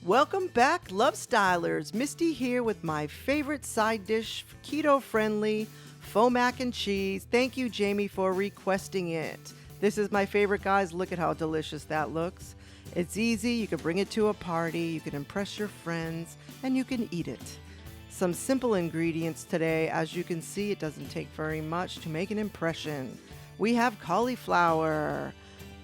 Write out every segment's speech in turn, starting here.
Welcome back, Lovestylers. Misty here with my favorite side dish, keto-friendly faux mac and cheese. Thank you, Jamie, for requesting it. This is my favorite, guys. Look at how delicious that looks. It's easy. You can bring it to a party. You can impress your friends, and you can eat it. Some simple ingredients today. As you can see, it doesn't take very much to make an impression. We have cauliflower,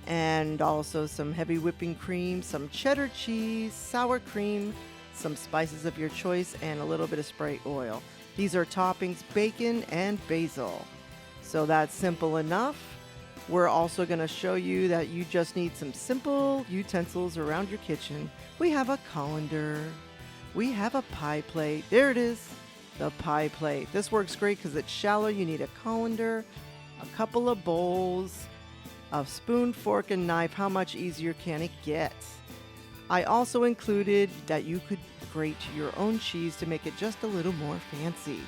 and also some heavy whipping cream, some cheddar cheese, sour cream, some spices of your choice, and a little bit of spray oil. These are toppings, bacon and basil. So that's simple enough. We're also going to show you that you just need some simple utensils around your kitchen. We have a colander. We have a pie plate. There it is, the pie plate. This works great because it's shallow. You need a colander, a couple of bowls, a spoon, fork, and knife. How much easier can it get? I also included that you could grate your own cheese to make it just a little more fancy,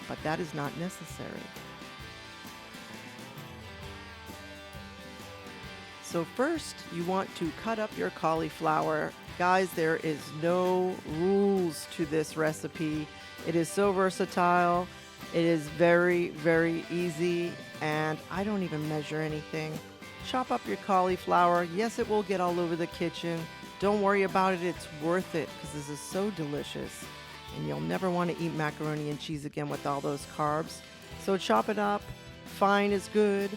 but that is not necessary. So first, you want to cut up your cauliflower. Guys, there is no rules to this recipe. It is so versatile. It is very, very easy, and I don't even measure anything. Chop up your cauliflower. Yes, it will get all over the kitchen. Don't worry about it. It's worth it because this is so delicious, and you'll never want to eat macaroni and cheese again with all those carbs. So chop it up. Fine is good.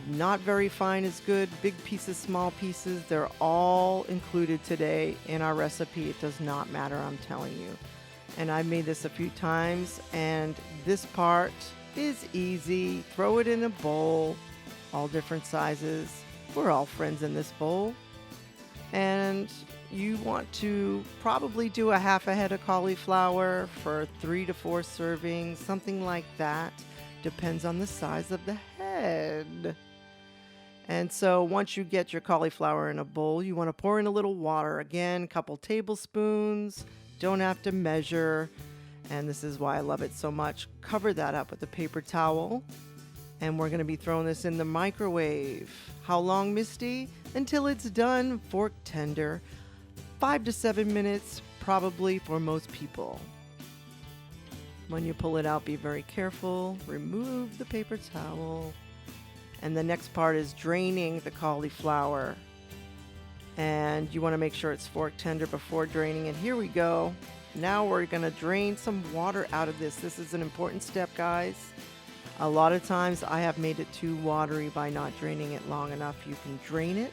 Not very fine is good. Big pieces, small pieces, they're all included today in our recipe. It does not matter, I'm telling you. And I've made this a few times, and this part is easy. Throw it in a bowl, all different sizes. We're all friends in this bowl. And you want to probably do a half a head of cauliflower for 3 to 4 servings, something like that. Depends on the size of the head. And so once you get your cauliflower in a bowl, you want to pour in a little water. Again, a couple tablespoons. Don't have to measure. And this is why I love it so much. Cover that up with a paper towel. And we're going to be throwing this in the microwave. How long, Misty? Until it's done, fork tender. 5 to 7 minutes, probably for most people. When you pull it out, be very careful. Remove the paper towel. And the next part is draining the cauliflower. And you want to make sure it's fork tender before draining. And here we go. Now we're going to drain some water out of this. This is an important step, guys. A lot of times I have made it too watery by not draining it long enough. You can drain it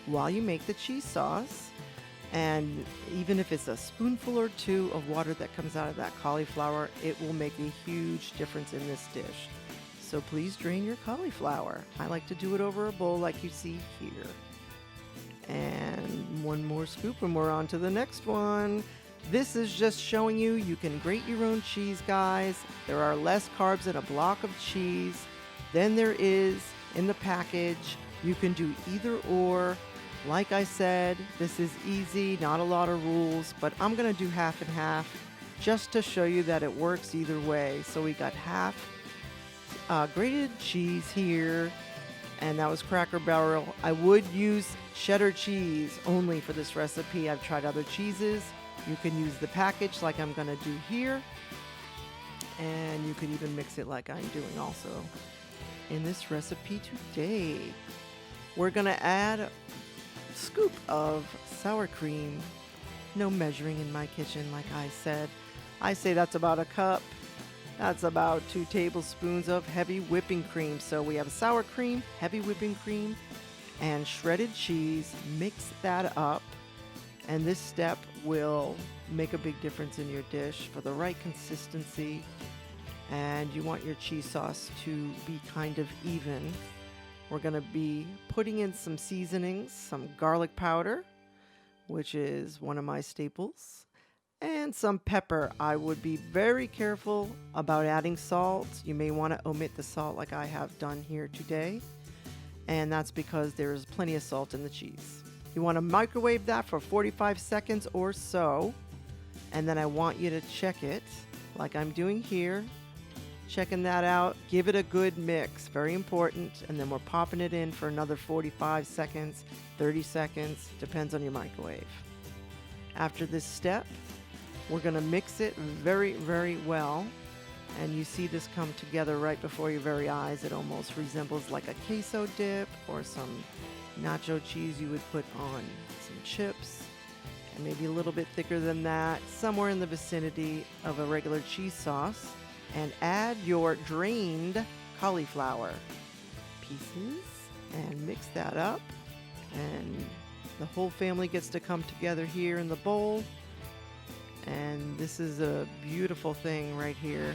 while you make the cheese sauce. And even if it's a spoonful or two of water that comes out of that cauliflower, it will make a huge difference in this dish. So please drain your cauliflower. I like to do it over a bowl like you see here. And one more scoop and we're on to the next one. This is just showing you can grate your own cheese, guys. There are less carbs in a block of cheese than there is in the package. You can do either or. Like I said, this is easy, not a lot of rules, but I'm going to do half and half just to show you that it works either way. So we got half grated cheese here, and that was Cracker Barrel. I would use cheddar cheese only for this recipe. I've tried other cheeses. You can use the package like I'm going to do here, and you could even mix it like I'm doing also in this recipe today. We're going to add a scoop of sour cream. No measuring in my kitchen, like I said. I say that's about a cup. That's about 2 tablespoons of heavy whipping cream. So we have sour cream, heavy whipping cream, and shredded cheese. Mix that up. And this step will make a big difference in your dish for the right consistency. And you want your cheese sauce to be kind of even. We're going to be putting in some seasonings, some garlic powder, which is one of my staples, and some pepper. I would be very careful about adding salt. You may want to omit the salt like I have done here today. And that's because there's plenty of salt in the cheese. You want to microwave that for 45 seconds or so. And then I want you to check it like I'm doing here. Checking that out. Give it a good mix. Very important. And then we're popping it in for another 45 seconds, 30 seconds. Depends on your microwave. After this step, we're going to mix it very, very well. And you see this come together right before your very eyes. It almost resembles like a queso dip or some nacho cheese you would put on some chips. And maybe a little bit thicker than that, somewhere in the vicinity of a regular cheese sauce. And add your drained cauliflower pieces and mix that up. And the whole family gets to come together here in the bowl. And this is a beautiful thing right here.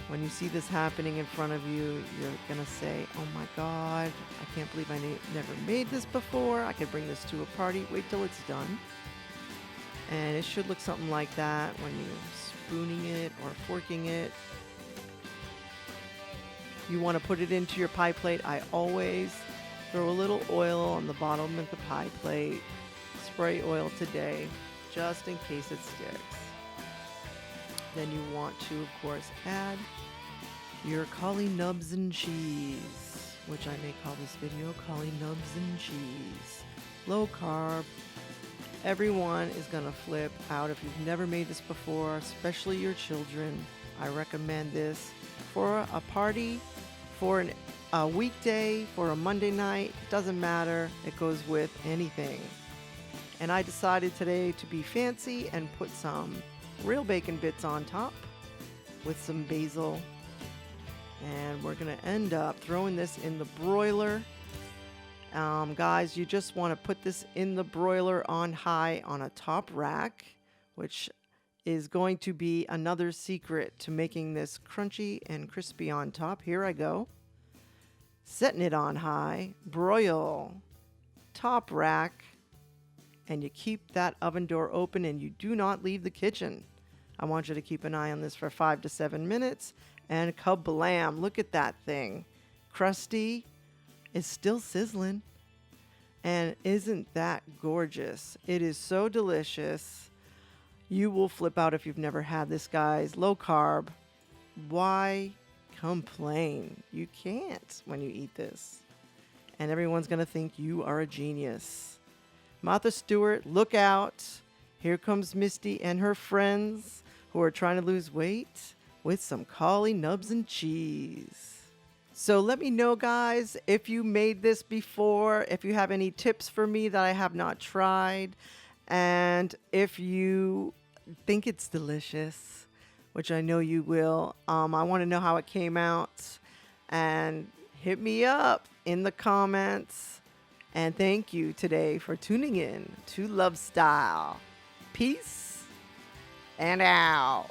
When you see this happening in front of you, you're going to say, oh my God, I can't believe I never made this before. I could bring this to a party. Wait till it's done. And it should look something like that when you're spooning it or forking it. You want to put it into your pie plate. I always throw a little oil on the bottom of the pie plate. Spray oil today, just in case it sticks. Then you want to, of course, add your Cauli-Nubs and cheese, which I may call this video Cauli-Nubs and cheese. Low carb. Everyone is going to flip out if you've never made this before, especially your children. I recommend this for a party, for a weekday, for a Monday night. Doesn't matter. It goes with anything. And I decided today to be fancy and put some real bacon bits on top with some basil. And we're going to end up throwing this in the broiler. Guys, you just want to put this in the broiler on high on a top rack, which is going to be another secret to making this crunchy and crispy on top. Here I go. Setting it on high, broil, top rack, and you keep that oven door open and you do not leave the kitchen. I want you to keep an eye on this for 5 to 7 minutes. And kablam, look at that thing. Crusty. It's still sizzling. And isn't that gorgeous? It is so delicious. You will flip out if you've never had this, guys. Low carb. Why complain? You can't when you eat this. And everyone's going to think you are a genius. Martha Stewart, look out. Here comes Misty and her friends who are trying to lose weight with some Cauli-Nubs and cheese. So let me know, guys, if you made this before, if you have any tips for me that I have not tried, and if you think it's delicious, which I know you will. I want to know how it came out, and hit me up in the comments. And thank you today for tuning in to Lovestyle. Peace and out.